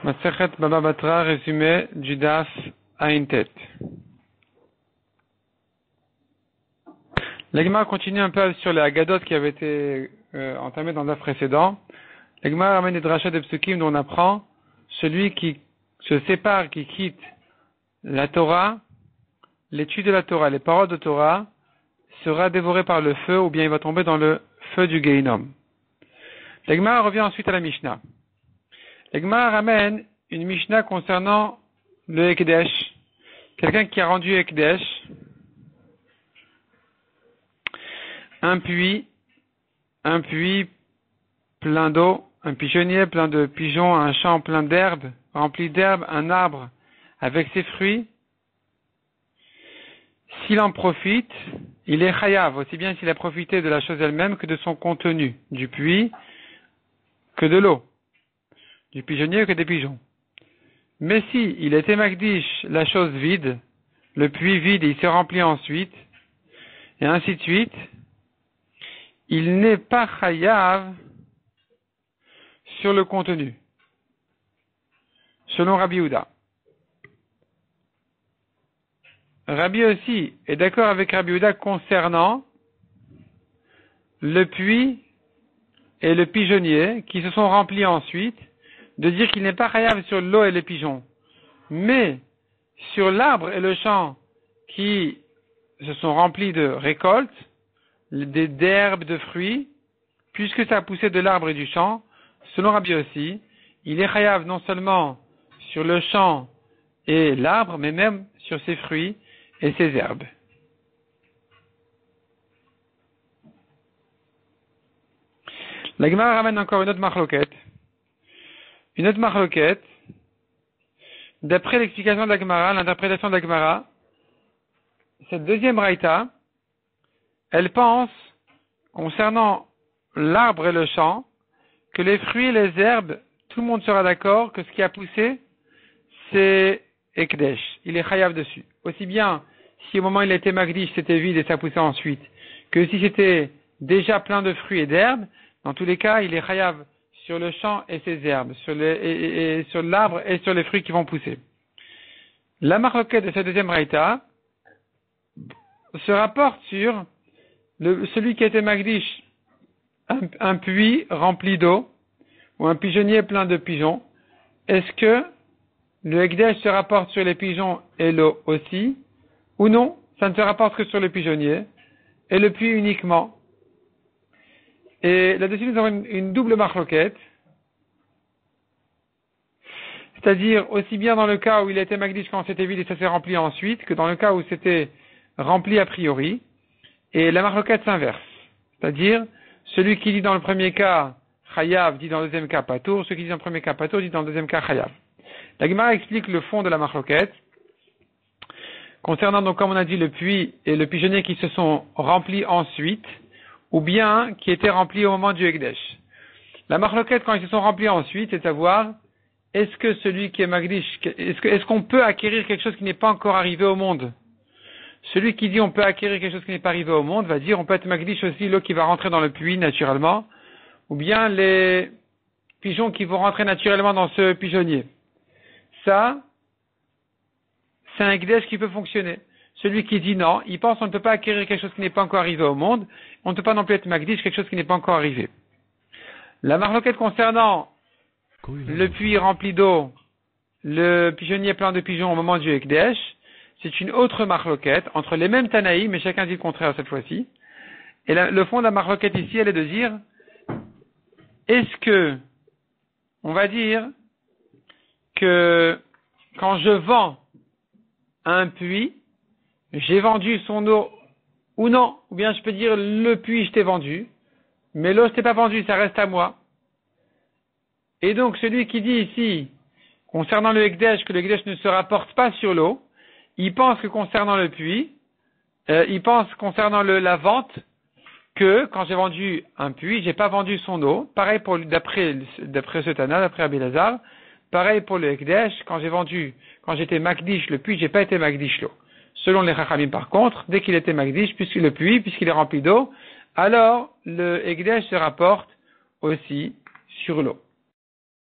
Masechet Baba Batra, résumé du Daf Ayin Tet. L'Agma continue un peu sur les Agadot qui avaient été entamées dans le Daf précédent. L'Agma ramène des drachas de Psukim dont on apprend celui qui se sépare, qui quitte la Torah, l'étude de la Torah, les paroles de Torah, sera dévoré par le feu ou bien il va tomber dans le feu du Gehinom. L'Agma revient ensuite à la Mishnah. L'Agma ramène une Mishnah concernant le Ekdesh. Quelqu'un qui a rendu Ekdesh, un puits plein d'eau, un pigeonnier plein de pigeons, un champ plein d'herbes, rempli d'herbes, un arbre avec ses fruits. S'il en profite, il est chayav, aussi bien s'il a profité de la chose elle-même que de son contenu, du puits que de l'eau, du pigeonnier que des pigeons. Mais si il était magdish, la chose vide, le puits vide et il se remplit ensuite, et ainsi de suite, il n'est pas chayav sur le contenu, selon Rabbi Yehuda. Rabbi aussi est d'accord avec Rabbi Yehuda concernant le puits et le pigeonnier qui se sont remplis ensuite, de dire qu'il n'est pas chayav sur l'eau et les pigeons, mais sur l'arbre et le champ qui se sont remplis de récoltes, d'herbes, de fruits, puisque ça a poussé de l'arbre et du champ, selon Rabbi aussi, il est chayav non seulement sur le champ et l'arbre, mais même sur ses fruits et ses herbes. La Gemara ramène encore une autre marloquette. Une autre marloquette, d'après l'explication de la Gemara, l'interprétation de la Gemara, cette deuxième raïta, elle pense, concernant l'arbre et le champ, que les fruits et les herbes, tout le monde sera d'accord que ce qui a poussé, c'est Ekdesh. Il est chayav dessus. Aussi bien si au moment où il était magdish, c'était vide et ça poussait ensuite, que si c'était déjà plein de fruits et d'herbes, dans tous les cas, il est chayav sur le champ et ses herbes, sur l'arbre et sur les fruits qui vont pousser. La marloquette de cette deuxième raïta se rapporte sur celui qui était magdish, un puits rempli d'eau, ou un pigeonnier plein de pigeons. Est-ce que le Ekdesh se rapporte sur les pigeons et l'eau aussi, ou non, ça ne se rapporte que sur le pigeonnier, et le puits uniquement. Et là-dessus, nous avons une double marloquette, c'est-à-dire aussi bien dans le cas où il était magdish quand c'était vide et ça s'est rempli ensuite, que dans le cas où c'était rempli a priori, et la marloquette s'inverse. C'est-à-dire, celui qui dit dans le premier cas chayav dit dans le deuxième cas patour, celui qui dit dans le premier cas patour dit dans le deuxième cas chayav. La Gemara explique le fond de la marloquette, concernant donc, comme on a dit, le puits et le pigeonnier qui se sont remplis ensuite, ou bien qui étaient remplis au moment du Ekdesh. La marloquette, quand ils se sont remplis ensuite, c'est de savoir, est-ce que celui qui est magdish, est-ce qu'on peut acquérir quelque chose qui n'est pas encore arrivé au monde? Celui qui dit on peut acquérir quelque chose qui n'est pas arrivé au monde va dire on peut être magdish aussi l'eau qui va rentrer dans le puits naturellement, ou bien les pigeons qui vont rentrer naturellement dans ce pigeonnier. Ça, c'est un Ekdesh qui peut fonctionner. Celui qui dit non, il pense qu'on ne peut pas acquérir quelque chose qui n'est pas encore arrivé au monde, on ne peut pas non plus être magdish quelque chose qui n'est pas encore arrivé. La marloquette concernant le puits rempli d'eau, le pigeonnier plein de pigeons au moment du Ekdesh, c'est une autre marloquette entre les mêmes Tanaïs, mais chacun dit le contraire cette fois-ci. Et le fond de la marloquette ici, elle est de dire, est-ce que, on va dire, que quand je vends un puits, j'ai vendu son eau ou non, ou bien je peux dire le puits je t'ai vendu, mais l'eau je t'ai pas vendu, ça reste à moi. Et donc celui qui dit ici, concernant le Ekdesh, que le Ekdesh ne se rapporte pas sur l'eau, il pense que concernant le puits, il pense concernant la vente, que quand j'ai vendu un puits, j'ai pas vendu son eau. Pareil pour d'après ce Tana, d'après Rabbi Lazar, pareil pour le Ekdesh, quand j'étais magdish le puits, j'ai pas été magdish l'eau. Selon les Chachamim par contre, dès qu'il était magdish, puisqu'il est rempli d'eau, alors le Ekdesh se rapporte aussi sur l'eau.